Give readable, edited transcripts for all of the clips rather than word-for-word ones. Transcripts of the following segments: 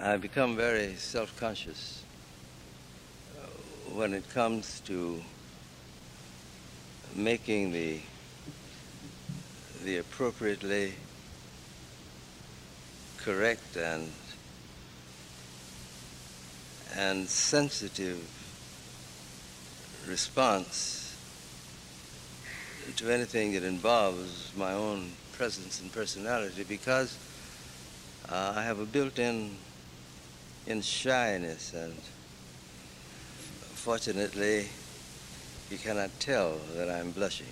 I become very self-conscious when it comes to making the appropriately correct and sensitive response to anything that involves my own presence and personality, because I have a built-in shyness, and fortunately you cannot tell that I'm blushing.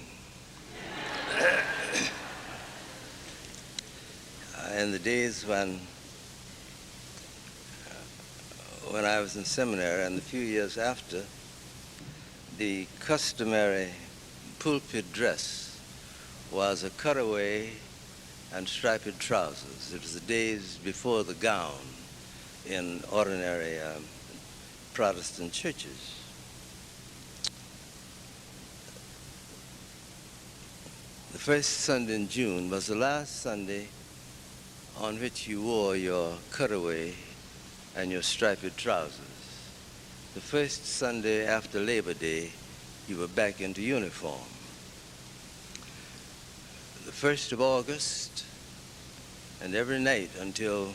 In the days when I was in seminary, and the few years after, the customary pulpit dress was a cutaway and striped trousers. It was the days before the gown in ordinary Protestant churches. The first Sunday in June was the last Sunday on which you wore your cutaway and your striped trousers. The first Sunday after Labor Day, you were back into uniform. The 1st of August, and every night until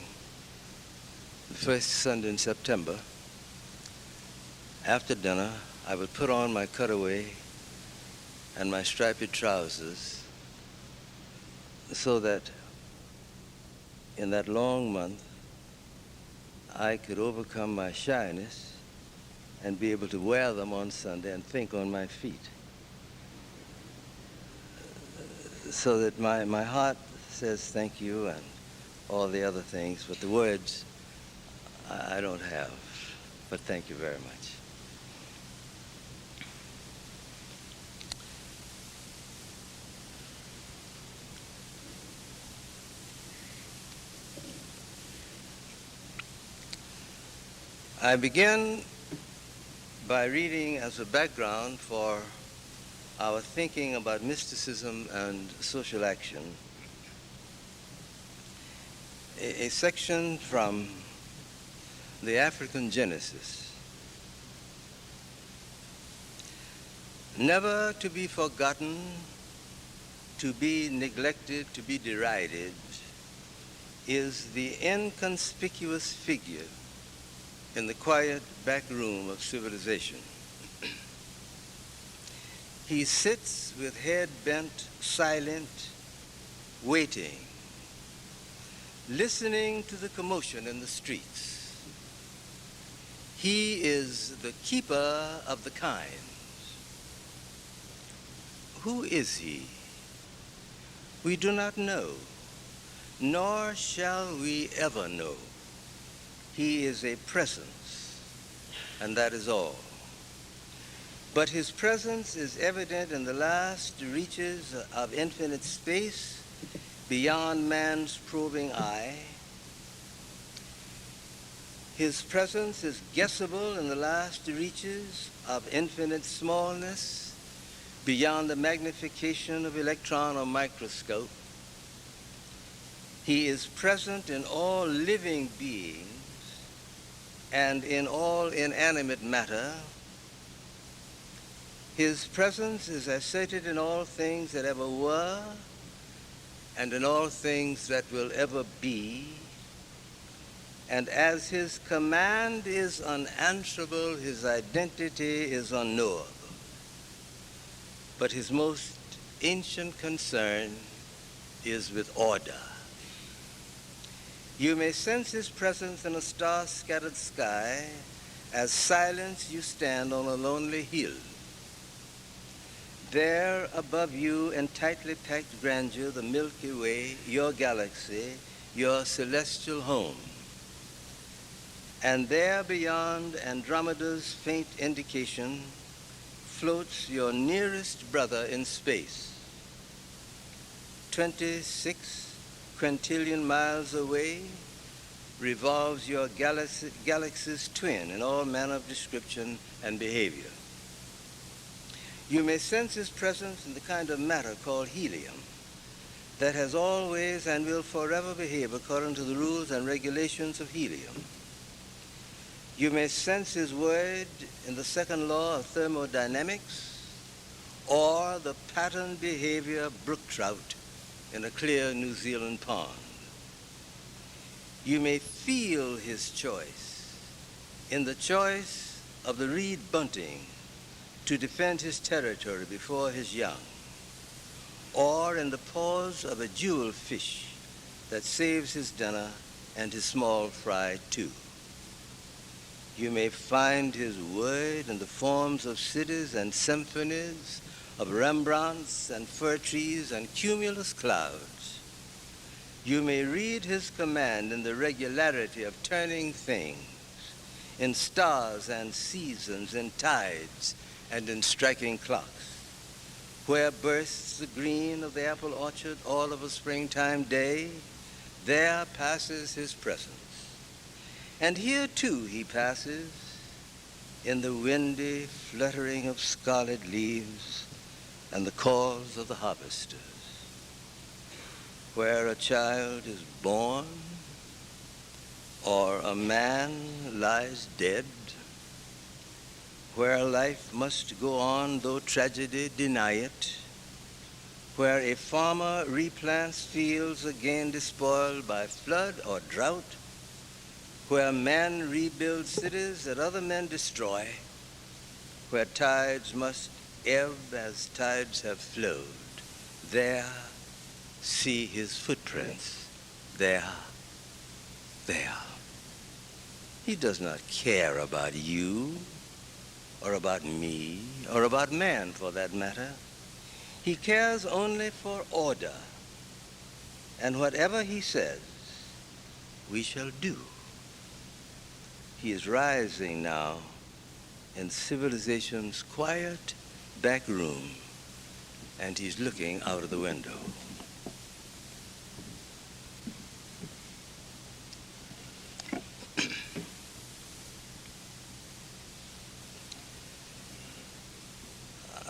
the first Sunday in September, after dinner, I would put on my cutaway and my striped trousers so that in that long month, I could overcome my shyness and be able to wear them on Sunday and think on my feet. So that my heart says thank you and all the other things, but the words I don't have. But thank you very much. I begin by reading as a background for our thinking about mysticism and social action a section from the African Genesis. Never to be forgotten, to be neglected, to be derided, is the inconspicuous figure in the quiet back room of civilization. He sits with head bent, silent, waiting, listening to the commotion in the streets. He is the keeper of the kind. Who is he? We do not know, nor shall we ever know. He is a presence, and that is all. But his presence is evident in the last reaches of infinite space, beyond man's probing eye. His presence is guessable in the last reaches of infinite smallness, beyond the magnification of electron or microscope. He is present in all living beings and in all inanimate matter. His presence is asserted in all things that ever were and in all things that will ever be. And as his command is unanswerable, his identity is unknowable. But his most ancient concern is with order. You may sense his presence in a star-scattered sky as silent you stand on a lonely hill. There above you in tightly packed grandeur, the Milky Way, your galaxy, your celestial home. And there beyond Andromeda's faint indication floats your nearest brother in space. 26 quintillion miles away revolves your galaxy's twin in all manner of description and behavior. You may sense his presence in the kind of matter called helium that has always and will forever behave according to the rules and regulations of helium. You may sense his word in the second law of thermodynamics or the patterned behavior of brook trout in a clear New Zealand pond. You may feel his choice in the choice of the reed bunting to defend his territory before his young, or in the pause of a jewel fish that saves his dinner and his small fry too. You may find his word in the forms of cities and symphonies, of Rembrandts and fir trees and cumulus clouds. You may read his command in the regularity of turning things, in stars and seasons, in tides and in striking clocks. Where bursts the green of the apple orchard all of a springtime day, there passes his presence. And here too he passes, in the windy fluttering of scarlet leaves and the calls of the harvesters. Where a child is born or a man lies dead, where life must go on though tragedy deny it, where a farmer replants fields again despoiled by flood or drought, where men rebuild cities that other men destroy, where tides must ebb as tides have flowed, there see his footprints, there. He does not care about you, or about me, or about man for that matter. He cares only for order, and whatever he says, we shall do. He is rising now in civilization's quiet back room, and he's looking out of the window.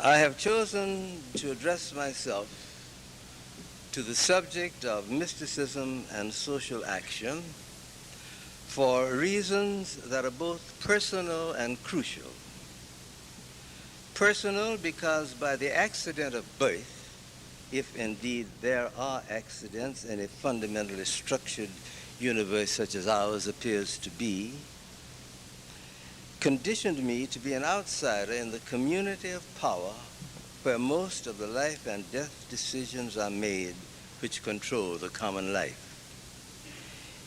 I have chosen to address myself to the subject of mysticism and social action for reasons that are both personal and crucial. Personal because by the accident of birth, if indeed there are accidents in a fundamentally structured universe such as ours appears to be, conditioned me to be an outsider in the community of power where most of the life and death decisions are made which control the common life.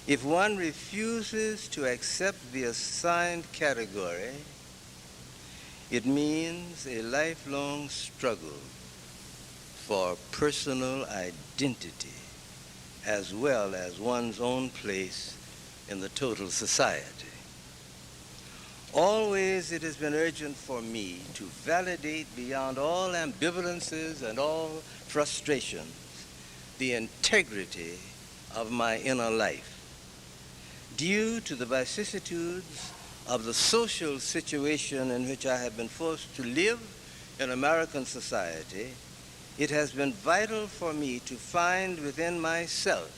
If one refuses to accept the assigned category, it means a lifelong struggle for personal identity as well as one's own place in the total society. Always it has been urgent for me to validate beyond all ambivalences and all frustrations the integrity of my inner life. Due to the vicissitudes of the social situation in which I have been forced to live in American society, it has been vital for me to find within myself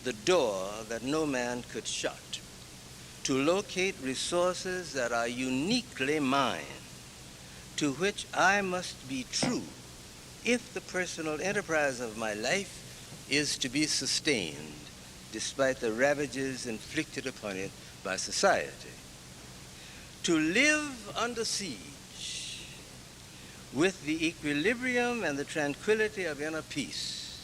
the door that no man could shut, to locate resources that are uniquely mine, to which I must be true if the personal enterprise of my life is to be sustained despite the ravages inflicted upon it by society. To live under siege with the equilibrium and the tranquility of inner peace,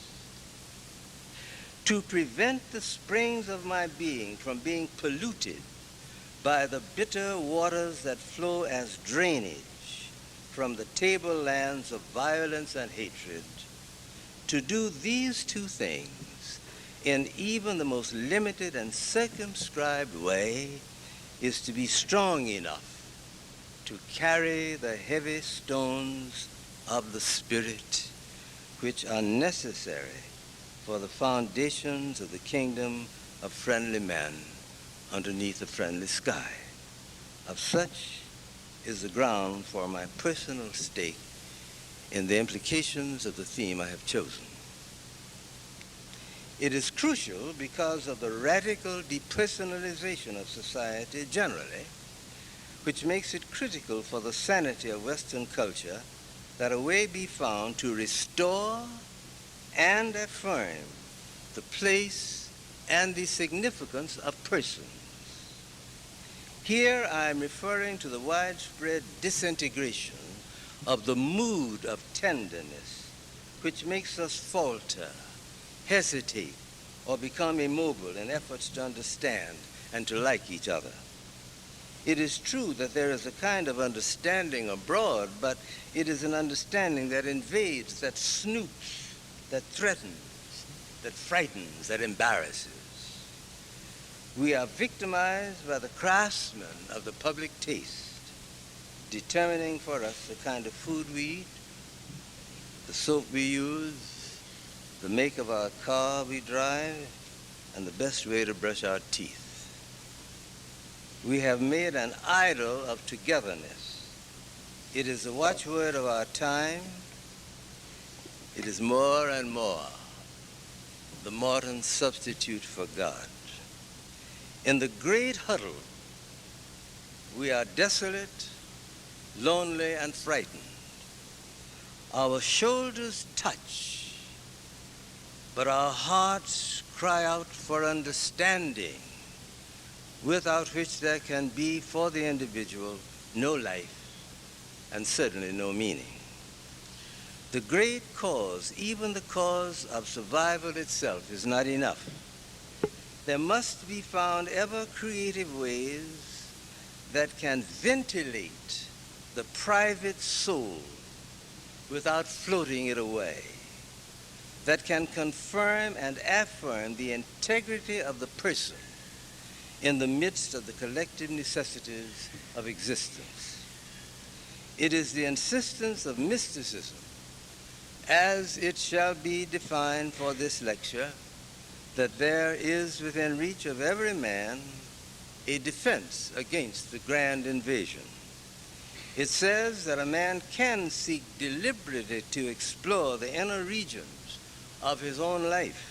to prevent the springs of my being from being polluted by the bitter waters that flow as drainage from the tablelands of violence and hatred. To do these two things in even the most limited and circumscribed way is to be strong enough to carry the heavy stones of the Spirit which are necessary for the foundations of the kingdom of friendly men underneath a friendly sky. Of such is the ground for my personal stake in the implications of the theme I have chosen. It is crucial because of the radical depersonalization of society generally, which makes it critical for the sanity of Western culture that a way be found to restore and affirm the place and the significance of persons. Here I am referring to the widespread disintegration of the mood of tenderness, which makes us falter, hesitate, or become immobile in efforts to understand and to like each other. It is true that there is a kind of understanding abroad, but it is an understanding that invades, that snoops, that threatens, that frightens, that embarrasses. We are victimized by the craftsmen of the public taste, determining for us the kind of food we eat, the soap we use, the make of our car we drive, and the best way to brush our teeth. We have made an idol of togetherness. It is the watchword of our time. It is more and more the modern substitute for God. In the great huddle, we are desolate, lonely, and frightened. Our shoulders touch, but our hearts cry out for understanding, without which there can be for the individual no life and certainly no meaning. The great cause, even the cause of survival itself, is not enough. There must be found ever creative ways that can ventilate the private soul without floating it away, that can confirm and affirm the integrity of the person in the midst of the collective necessities of existence. It is the insistence of mysticism, as it shall be defined for this lecture, that there is within reach of every man a defense against the grand invasion. It says that a man can seek deliberately to explore the inner regions of his own life.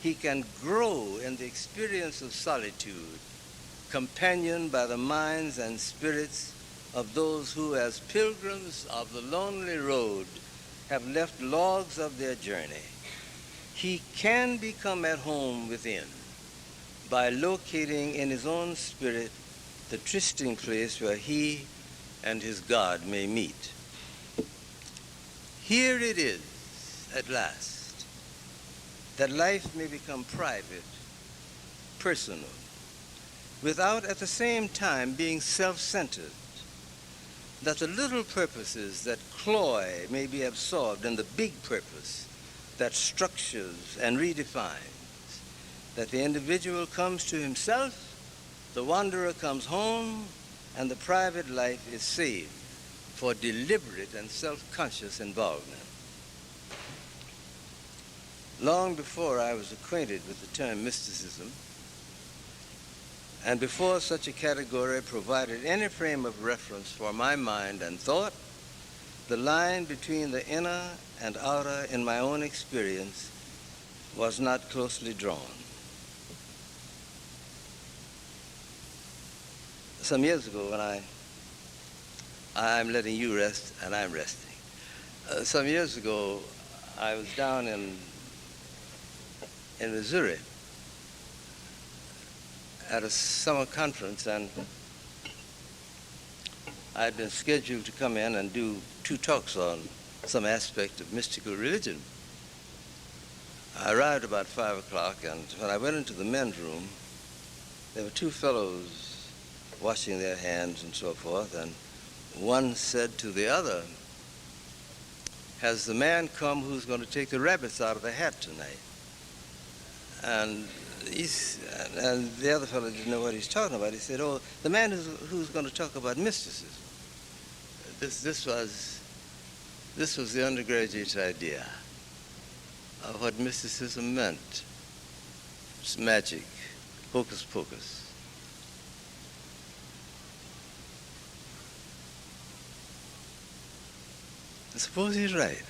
He can grow in the experience of solitude, companioned by the minds and spirits of those who, as pilgrims of the lonely road, have left logs of their journey. He can become at home within by locating in his own spirit the trysting place where he and his God may meet. Here it is, at last, that life may become private, personal, without at the same time being self-centered, that the little purposes that cloy may be absorbed in the big purpose that structures and redefines, that the individual comes to himself, the wanderer comes home, and the private life is saved for deliberate and self-conscious involvement. Long before I was acquainted with the term mysticism, and before such a category provided any frame of reference for my mind and thought, the line between the inner and outer in my own experience was not closely drawn. Some years ago when I'm letting you rest and I'm resting. Some years ago, I was down in Missouri at a summer conference, and I had been scheduled to come in and do 2 talks on some aspect of mystical religion. I arrived about 5 o'clock, and when I went into the men's room, there were 2 fellows washing their hands and so forth, and one said to the other, "Has the man come who's going to take the rabbits out of the hat tonight?" And the other fellow didn't know what he's talking about. He said, "Oh, the man who's going to talk about mysticism." This was the undergraduate's idea of what mysticism meant. It's magic, hocus pocus. I suppose he's right.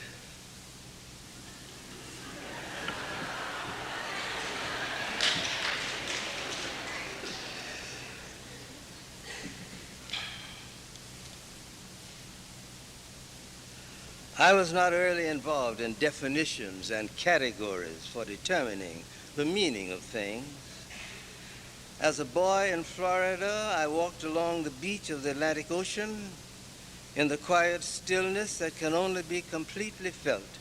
I was not early involved in definitions and categories for determining the meaning of things. As a boy in Florida, I walked along the beach of the Atlantic Ocean in the quiet stillness that can only be completely felt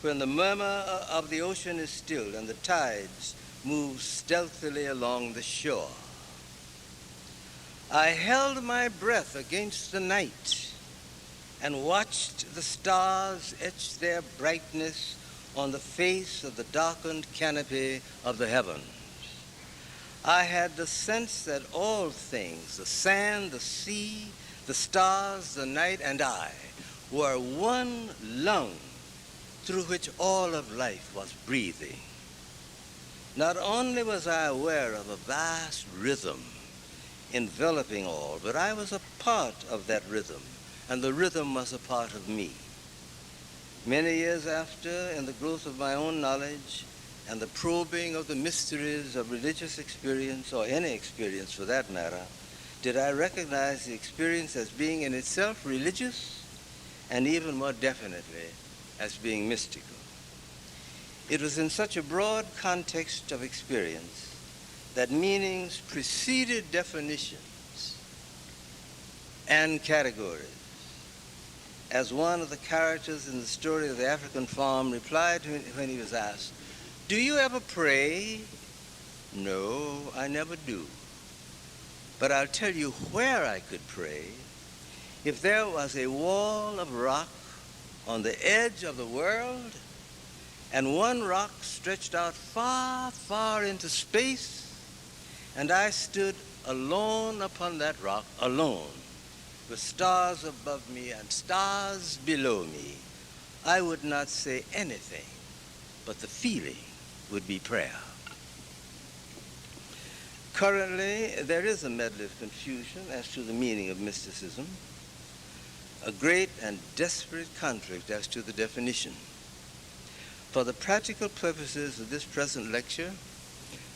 when the murmur of the ocean is stilled and the tides move stealthily along the shore. I held my breath against the night and watched the stars etch their brightness on the face of the darkened canopy of the heavens. I had the sense that all things, the sand, the sea, the stars, the night, and I, were one lung through which all of life was breathing. Not only was I aware of a vast rhythm enveloping all, but I was a part of that rhythm, and the rhythm was a part of me. Many years after, in the growth of my own knowledge and the probing of the mysteries of religious experience, or any experience for that matter, did I recognize the experience as being in itself religious, and even more definitely as being mystical. It was in such a broad context of experience that meanings preceded definitions and categories. As one of the characters in the story of the African farm replied when he was asked, "Do you ever pray?" "No, I never do. But I'll tell you where I could pray. If there was a wall of rock on the edge of the world, and one rock stretched out far, far into space, and I stood alone upon that rock, alone, with stars above me and stars below me, I would not say anything, but the feeling would be prayer." Currently, there is a medley of confusion as to the meaning of mysticism, a great and desperate conflict as to the definition. For the practical purposes of this present lecture,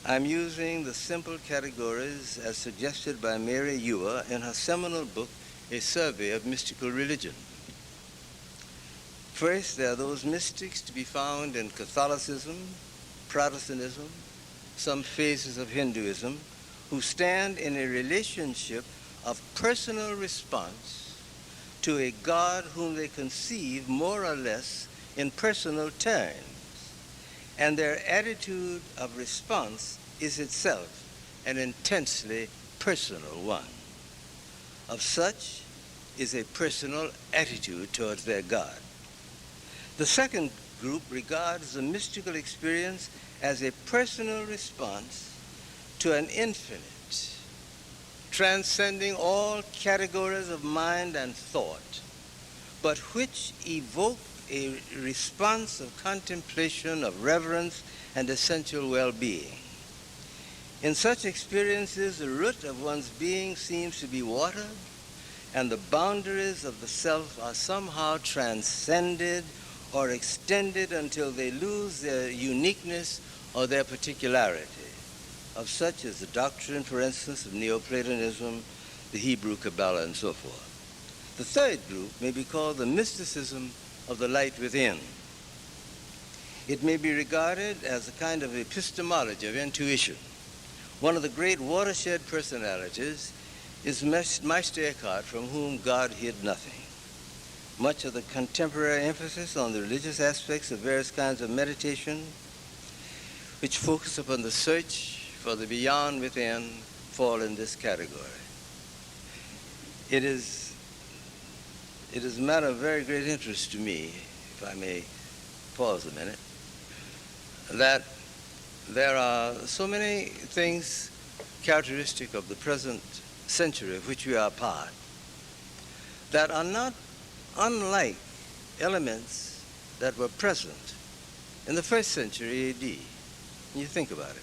I'm using the simple categories as suggested by Mary Ewer in her seminal book, A Survey of Mystical Religion. First, there are those mystics to be found in Catholicism, Protestantism, some phases of Hinduism, who stand in a relationship of personal response to a God whom they conceive more or less in personal terms, and their attitude of response is itself an intensely personal one. Of such is a personal attitude towards their God. The second group regards the mystical experience as a personal response to an infinite, transcending all categories of mind and thought, but which evoke a response of contemplation, of reverence, and essential well-being. In such experiences, the root of one's being seems to be water, and the boundaries of the self are somehow transcended or extended until they lose their uniqueness or their particularity. Of such is the doctrine, for instance, of Neoplatonism, the Hebrew Kabbalah, and so forth. The third group may be called the mysticism of the light within. It may be regarded as a kind of epistemology of intuition. One of the great watershed personalities is Meister Eckhart, from whom God hid nothing. Much of the contemporary emphasis on the religious aspects of various kinds of meditation, which focus upon the search for the beyond within, fall in this category. It is a matter of very great interest to me, if I may pause a minute, that there are so many things characteristic of the present century of which we are part that are not unlike elements that were present in the first century A.D. When you think about it.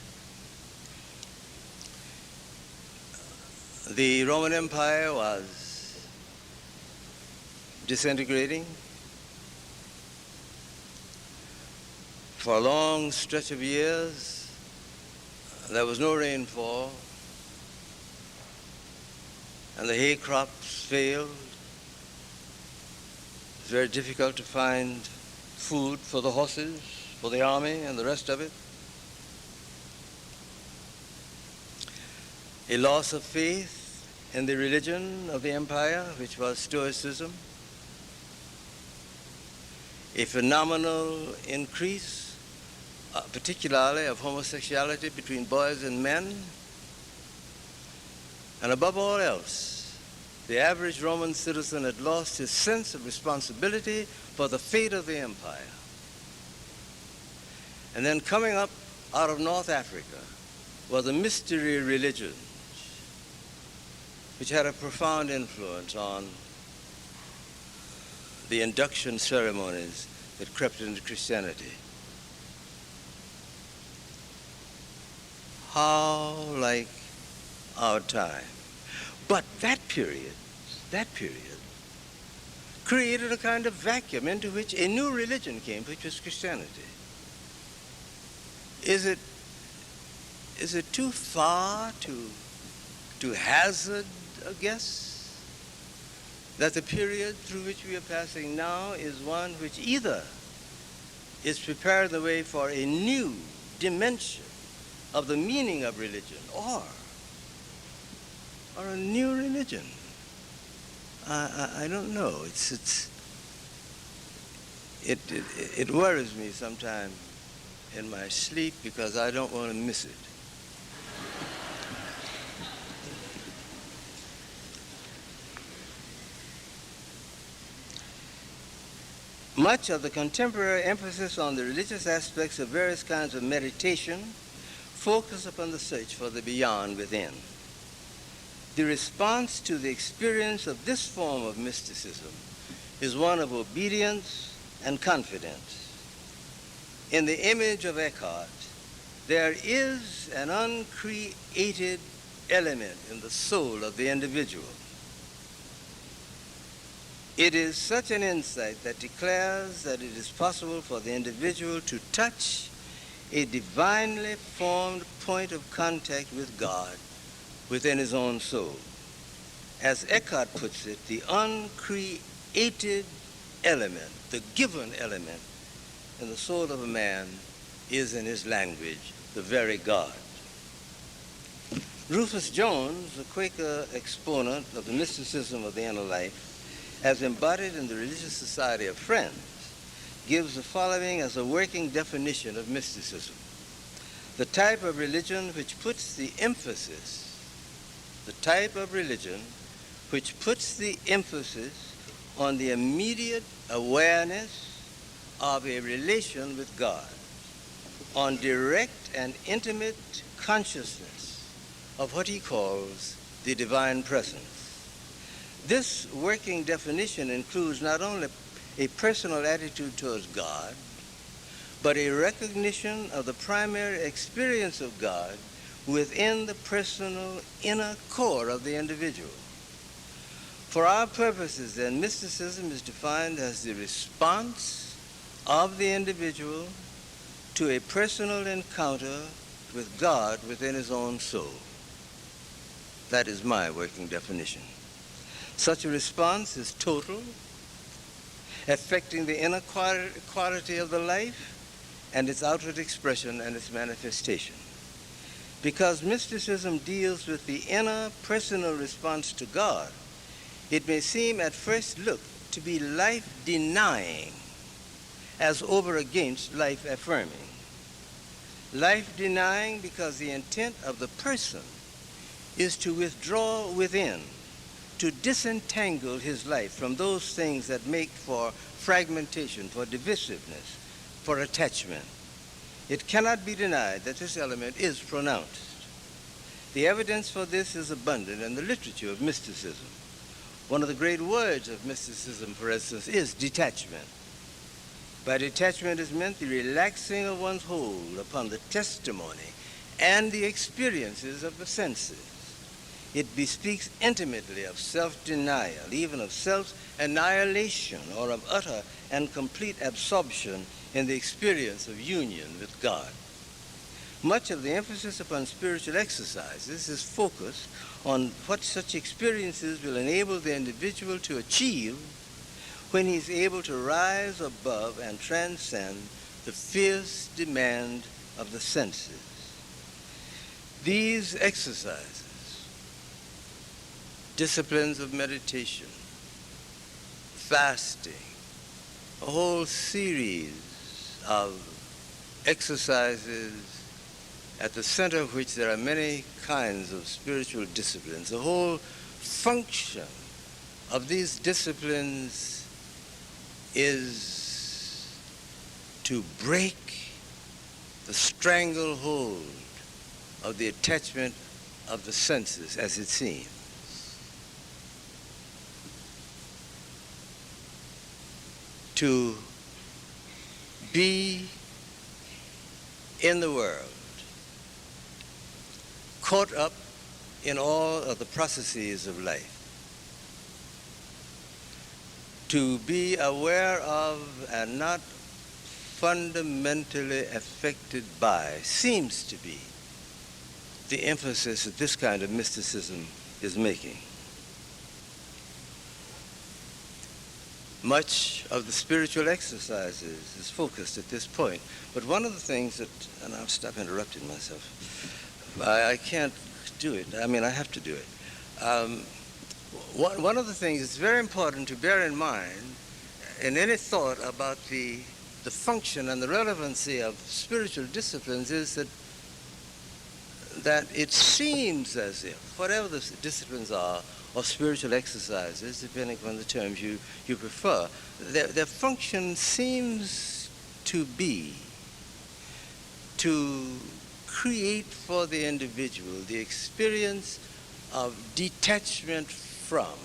The Roman Empire was disintegrating. For a long stretch of years, there was no rainfall, and the hay crops failed. very difficult to find food for the horses, for the army, and the rest of it. A loss of faith in the religion of the empire, which was Stoicism. A phenomenal increase, particularly of homosexuality between boys and men. And above all else, the average Roman citizen had lost his sense of responsibility for the fate of the empire. And then coming up out of North Africa were the mystery religions, which had a profound influence on the induction ceremonies that crept into Christianity. How like our time. But that period created a kind of vacuum into which a new religion came, which was Christianity. Is it too far to hazard a guess that the period through which we are passing now is one which either is preparing the way for a new dimension of the meaning of religion or a new religion? I don't know. It worries me sometimes in my sleep because I don't want to miss it. Much of the contemporary emphasis on the religious aspects of various kinds of meditation focus upon the search for the beyond within. The response to the experience of this form of mysticism is one of obedience and confidence. In the image of Eckhart, there is an uncreated element in the soul of the individual. It is such an insight that declares that it is possible for the individual to touch a divinely formed point of contact with God within his own soul. As Eckhart puts it, the uncreated element, the given element in the soul of a man is, in his language, the very God. Rufus Jones, a Quaker exponent of the mysticism of the inner life, as embodied in the Religious Society of Friends, gives the following as a working definition of mysticism. The type of religion which puts the emphasis on the immediate awareness of a relation with God, on direct and intimate consciousness of what he calls the divine presence. This working definition includes not only a personal attitude towards God, but a recognition of the primary experience of God within the personal inner core of the individual. For our purposes, then, mysticism is defined as the response of the individual to a personal encounter with God within his own soul. That is my working definition. Such a response is total, affecting the inner quality of the life and its outward expression and its manifestation. Because mysticism deals with the inner personal response to God, it may seem at first look to be life-denying as over against life-affirming. Life-denying because the intent of the person is to withdraw within, to disentangle his life from those things that make for fragmentation, for divisiveness, for attachment. It cannot be denied that this element is pronounced. The evidence for this is abundant in the literature of mysticism. One of the great words of mysticism, for instance, is detachment. By detachment is meant the relaxing of one's hold upon the testimony and the experiences of the senses. It bespeaks intimately of self-denial, even of self-annihilation, or of utter and complete absorption in the experience of union with God. Much of the emphasis upon spiritual exercises is focused on what such experiences will enable the individual to achieve when he's able to rise above and transcend the fierce demand of the senses. These exercises, disciplines of meditation, fasting, a whole series of exercises at the center of which there are many kinds of spiritual disciplines. The whole function of these disciplines is to break the stranglehold of the attachment of the senses, as it seems. To be in the world, caught up in all of the processes of life, to be aware of and not fundamentally affected by, seems to be the emphasis that this kind of mysticism is making. Much of the spiritual exercises is focused at this point. But one of the things that, and I'll stop interrupting myself, I can't do it. I mean, I have to do it. One of the things that's very important to bear in mind in any thought about the function and the relevancy of spiritual disciplines is that it seems as if, whatever the disciplines are, or spiritual exercises, depending upon the terms you prefer, their function seems to be to create for the individual the experience of detachment from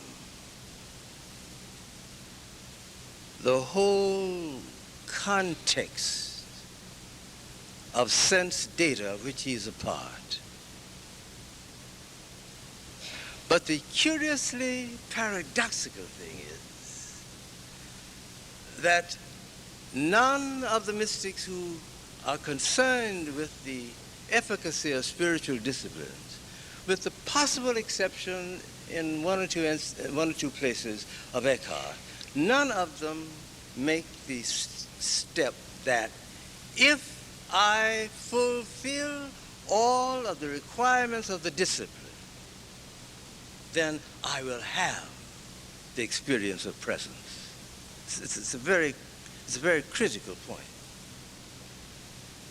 the whole context of sense data of which he is a part. But the curiously paradoxical thing is that none of the mystics who are concerned with the efficacy of spiritual disciplines, with the possible exception in one or two places of Eckhart, none of them make the step that if I fulfill all of the requirements of the discipline, then I will have the experience of presence. It's a very critical point.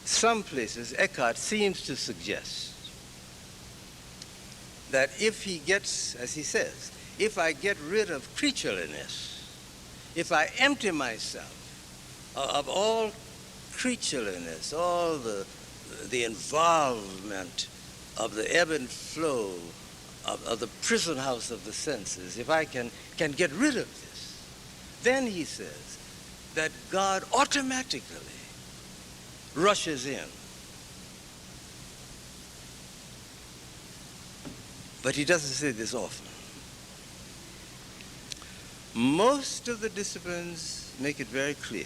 Some places, Eckhart seems to suggest that if he gets, as he says, if I get rid of creatureliness, if I empty myself of all creatureliness, all the involvement of the ebb and flow of the prison house of the senses, if I can get rid of this, then he says that God automatically rushes in. But he doesn't say this often. Most of the disciplines make it very clear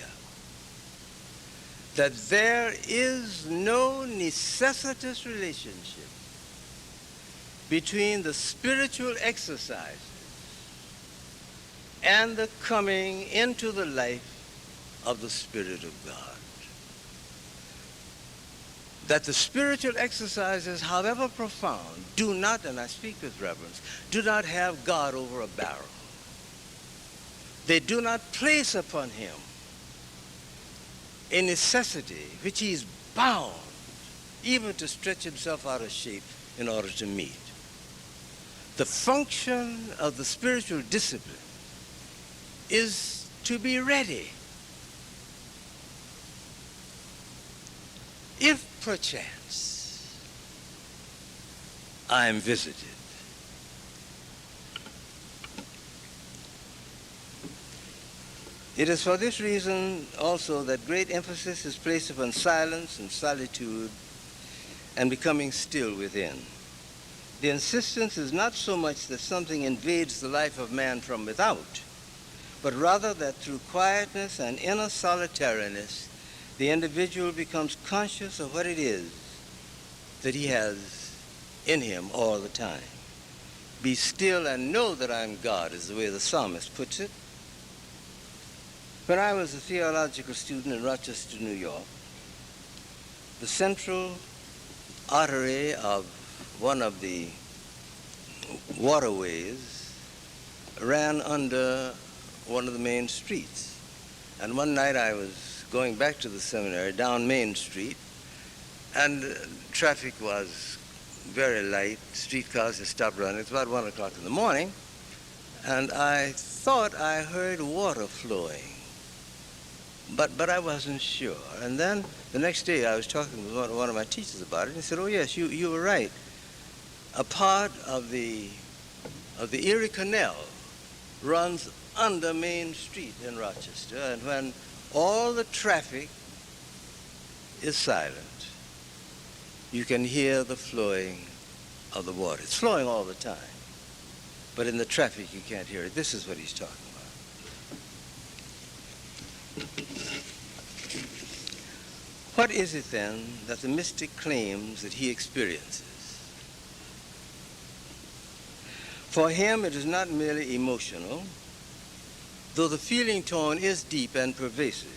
that there is no necessitous relationship between the spiritual exercises and the coming into the life of the Spirit of God. That the spiritual exercises, however profound, do not, and I speak with reverence, do not have God over a barrel. They do not place upon him a necessity which he is bound even to stretch himself out of shape in order to meet. The function of the spiritual discipline is to be ready. If perchance I am visited, it is for this reason also that great emphasis is placed upon silence and solitude and becoming still within. The insistence is not so much that something invades the life of man from without, but rather that through quietness and inner solitariness, the individual becomes conscious of what it is that he has in him all the time. Be still and know that I am God is the way the psalmist puts it. When I was a theological student in Rochester, New York, the central artery of one of the waterways ran under one of the main streets. And one night I was going back to the seminary down Main Street, and traffic was very light. Streetcars had stopped running. It's about 1 o'clock in the morning, and I thought I heard water flowing, but I wasn't sure. And then the next day I was talking with one of my teachers about it, and he said, "Oh yes, you were right. A part of the Erie Canal runs under Main Street in Rochester, and when all the traffic is silent, you can hear the flowing of the water. It's flowing all the time, but in the traffic you can't hear it." This is what he's talking about. What is it then that the mystic claims that he experiences? For him, it is not merely emotional, though the feeling tone is deep and pervasive.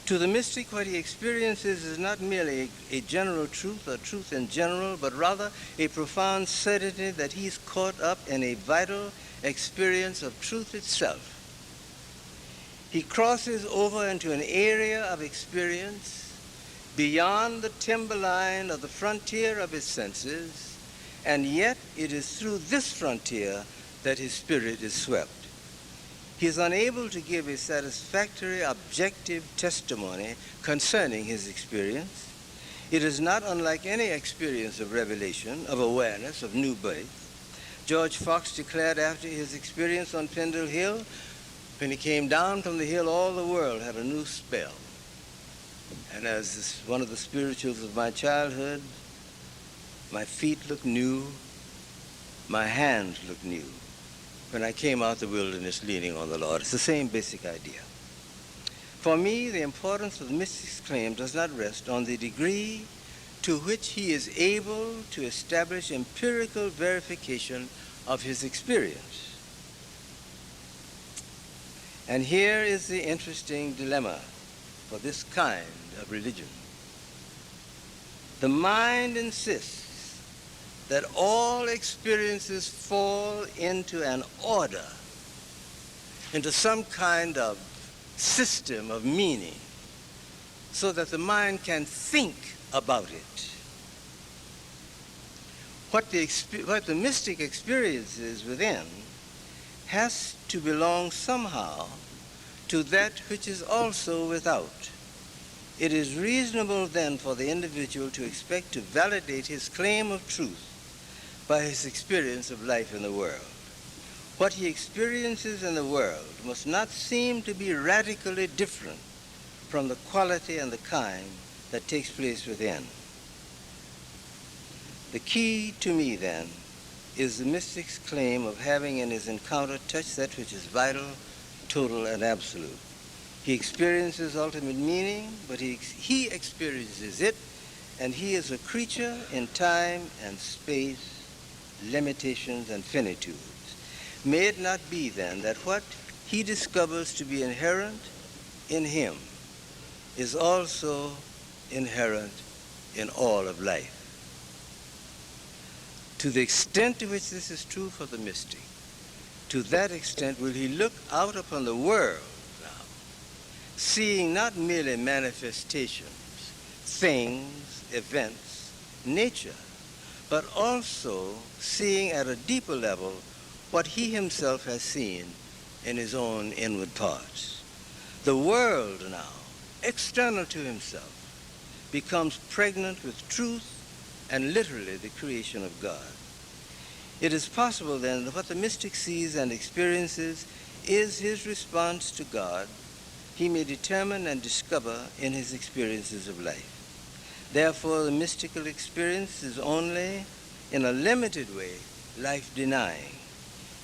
To the mystic, what he experiences is not merely a general truth or truth in general, but rather a profound certainty that he's caught up in a vital experience of truth itself. He crosses over into an area of experience beyond the timberline of the frontier of his senses, and yet it is through this frontier that his spirit is swept. He is unable to give a satisfactory, objective testimony concerning his experience. It is not unlike any experience of revelation, of awareness, of new birth. George Fox declared after his experience on Pendle Hill, when he came down from the hill, all the world had a new spell. And as one of the spirituals of my childhood, my feet looked new, my hands looked new when I came out the wilderness leaning on the Lord. It's the same basic idea. For me, the importance of the mystic's claim does not rest on the degree to which he is able to establish empirical verification of his experience. And here is the interesting dilemma for this kind of religion. The mind insists that all experiences fall into an order, into some kind of system of meaning, so that the mind can think about it. What the mystic experiences within has to belong somehow to that which is also without. It is reasonable then for the individual to expect to validate his claim of truth by his experience of life in the world. What he experiences in the world must not seem to be radically different from the quality and the kind that takes place within. The key to me then is the mystic's claim of having in his encounter touched that which is vital, total, and absolute. He experiences ultimate meaning, but he experiences it, and he is a creature in time and space, limitations and finitudes. May it not be then that what he discovers to be inherent in him is also inherent in all of life. To the extent to which this is true for the mystic, to that extent will he look out upon the world now, seeing not merely manifestations, things, events, nature, but also seeing at a deeper level what he himself has seen in his own inward parts. The world now, external to himself, becomes pregnant with truth and literally the creation of God. It is possible then that what the mystic sees and experiences is his response to God he may determine and discover in his experiences of life. Therefore, the mystical experience is only, in a limited way, life-denying.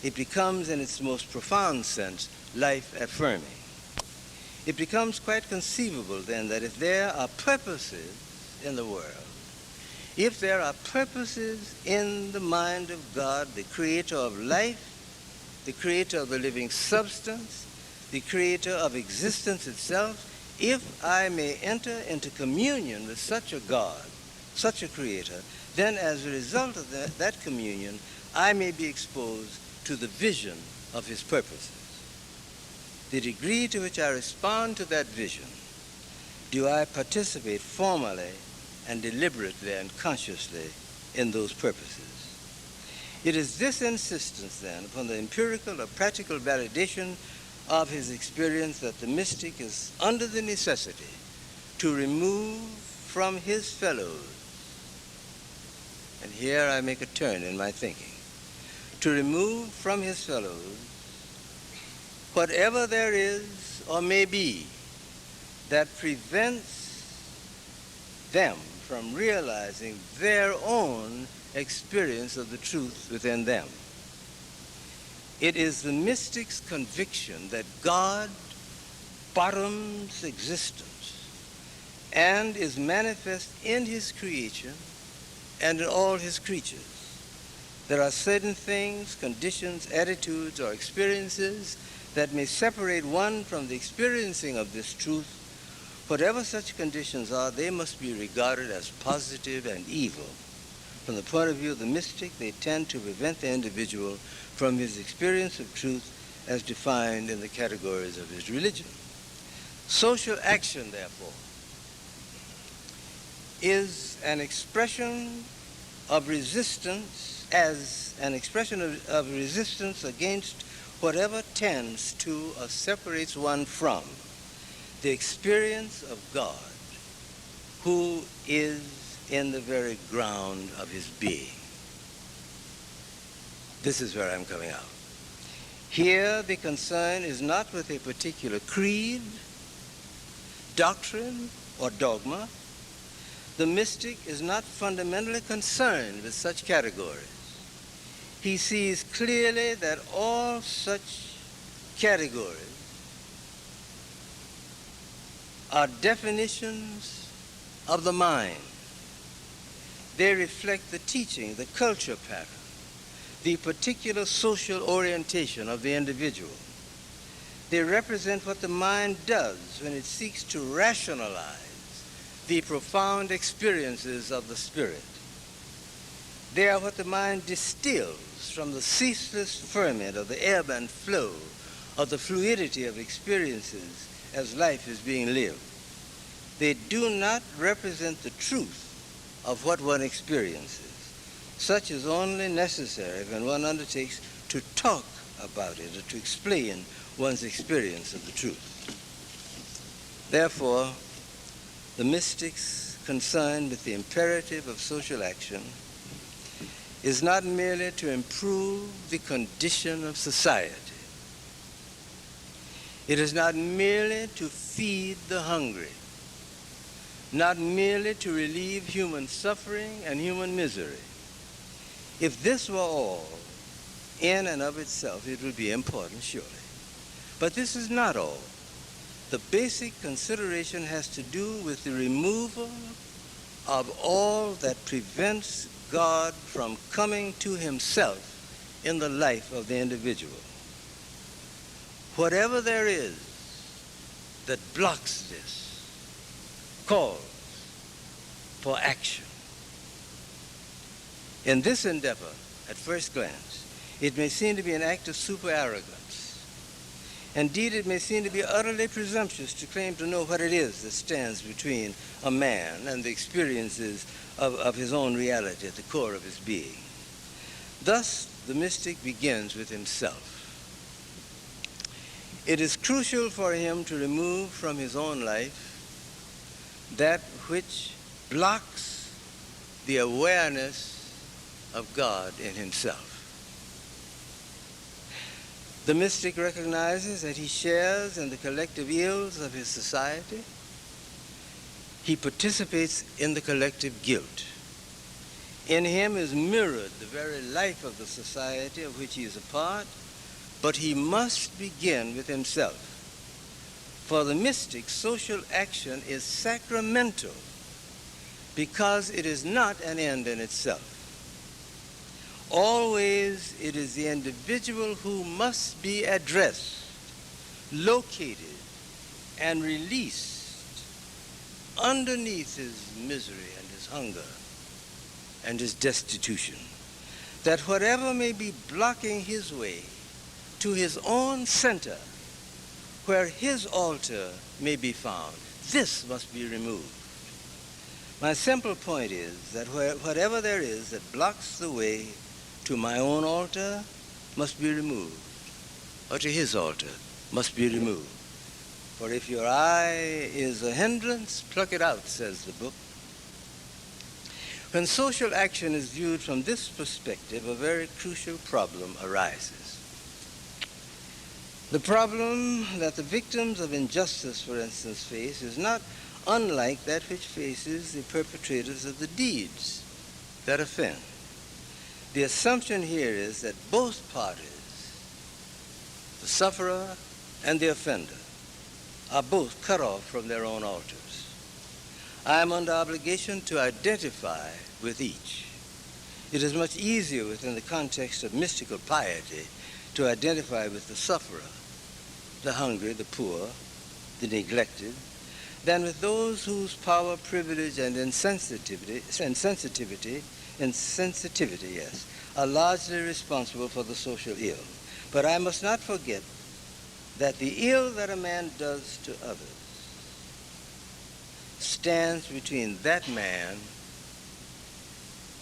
It becomes, in its most profound sense, life-affirming. It becomes quite conceivable, then, that if there are purposes in the world, if there are purposes in the mind of God, the creator of life, the creator of the living substance, the creator of existence itself, if I may enter into communion with such a God, such a creator, then as a result of that communion, I may be exposed to the vision of his purposes. The degree to which I respond to that vision, do I participate formally and deliberately and consciously in those purposes. It is this insistence, then, upon the empirical or practical validation of his experience that the mystic is under the necessity to remove from his fellows, and here I make a turn in my thinking, to remove from his fellows whatever there is or may be that prevents them from realizing their own experience of the truth within them. It is the mystic's conviction that God bottoms existence and is manifest in his creation and in all his creatures. There are certain things, conditions, attitudes, or experiences that may separate one from the experiencing of this truth. Whatever such conditions are, they must be regarded as positive and evil. From the point of view of the mystic, they tend to prevent the individual from his experience of truth as defined in the categories of his religion. Social action, therefore, is an expression of resistance, as an expression of resistance against whatever tends to or separates one from the experience of God, who is in the very ground of his being. This is where I'm coming out. Here, the concern is not with a particular creed, doctrine, or dogma. The mystic is not fundamentally concerned with such categories. He sees clearly that all such categories are definitions of the mind. They reflect the teaching, the culture pattern, the particular social orientation of the individual. They represent what the mind does when it seeks to rationalize the profound experiences of the spirit. They are what the mind distills from the ceaseless ferment of the ebb and flow of the fluidity of experiences as life is being lived. They do not represent the truth of what one experiences. Such is only necessary when one undertakes to talk about it or to explain one's experience of the truth. Therefore, the mystic's concern with the imperative of social action is not merely to improve the condition of society. It is not merely to feed the hungry, not merely to relieve human suffering and human misery. If this were all, in and of itself, it would be important, surely. But this is not all. The basic consideration has to do with the removal of all that prevents God from coming to himself in the life of the individual. Whatever there is that blocks this calls for action. In this endeavor, at first glance, it may seem to be an act of superarrogance. Indeed, it may seem to be utterly presumptuous to claim to know what it is that stands between a man and the experiences of his own reality at the core of his being. Thus, the mystic begins with himself. It is crucial for him to remove from his own life that which blocks the awareness of God in himself. The mystic recognizes that he shares in the collective ills of his society. He participates in the collective guilt. In him is mirrored the very life of the society of which he is a part, but he must begin with himself. For the mystic, social action is sacramental because it is not an end in itself. Always it is the individual who must be addressed located and released underneath his misery and his hunger and his destitution, that whatever may be blocking his way to his own center, where his altar may be found, this must be removed. My simple point is that whatever there is that blocks the way to my own altar must be removed, or to his altar must be removed. For if your eye is a hindrance, pluck it out, says the book. When social action is viewed from this perspective, a very crucial problem arises. The problem that the victims of injustice, for instance, face is not unlike that which faces the perpetrators of the deeds that offend. The assumption here is that both parties, the sufferer and the offender, are both cut off from their own altars. I am under obligation to identify with each. It is much easier within the context of mystical piety to identify with the sufferer, the hungry, the poor, the neglected, than with those whose power, privilege, and insensitivity, are largely responsible for the social ill. But I must not forget that the ill that a man does to others stands between that man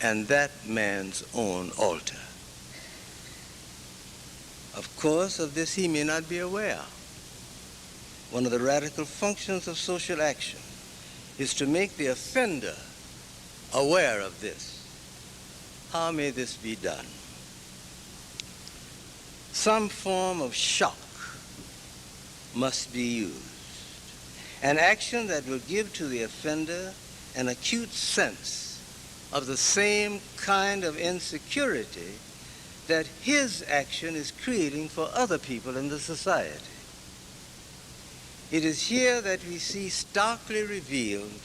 and that man's own altar. Of course, of this he may not be aware. One of the radical functions of social action is to make the offender aware of this. How may this be done? Some form of shock must be used. An action that will give to the offender an acute sense of the same kind of insecurity that his action is creating for other people in the society. It is here that we see starkly revealed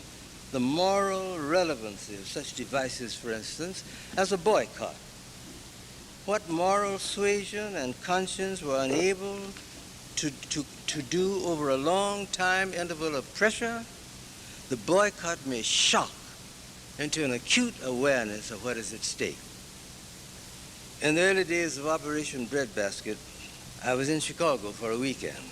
the moral relevancy of such devices, for instance, as a boycott. What moral suasion and conscience were unable to do over a long time interval of pressure, the boycott may shock into an acute awareness of what is at stake. In the early days of Operation Breadbasket, I was in Chicago for a weekend.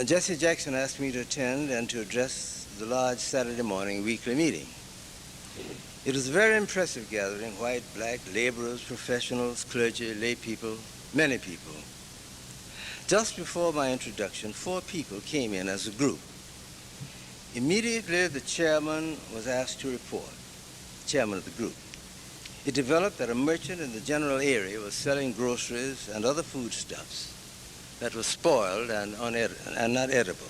Jesse Jackson asked me to attend and to address the large Saturday morning weekly meeting. It was a very impressive gathering: white, black, laborers, professionals, clergy, lay people, many people. Just before my introduction, 4 people came in as a group. Immediately, the chairman was asked to report, chairman of the group. It developed that a merchant in the general area was selling groceries and other foodstuffs that were spoiled and not edible.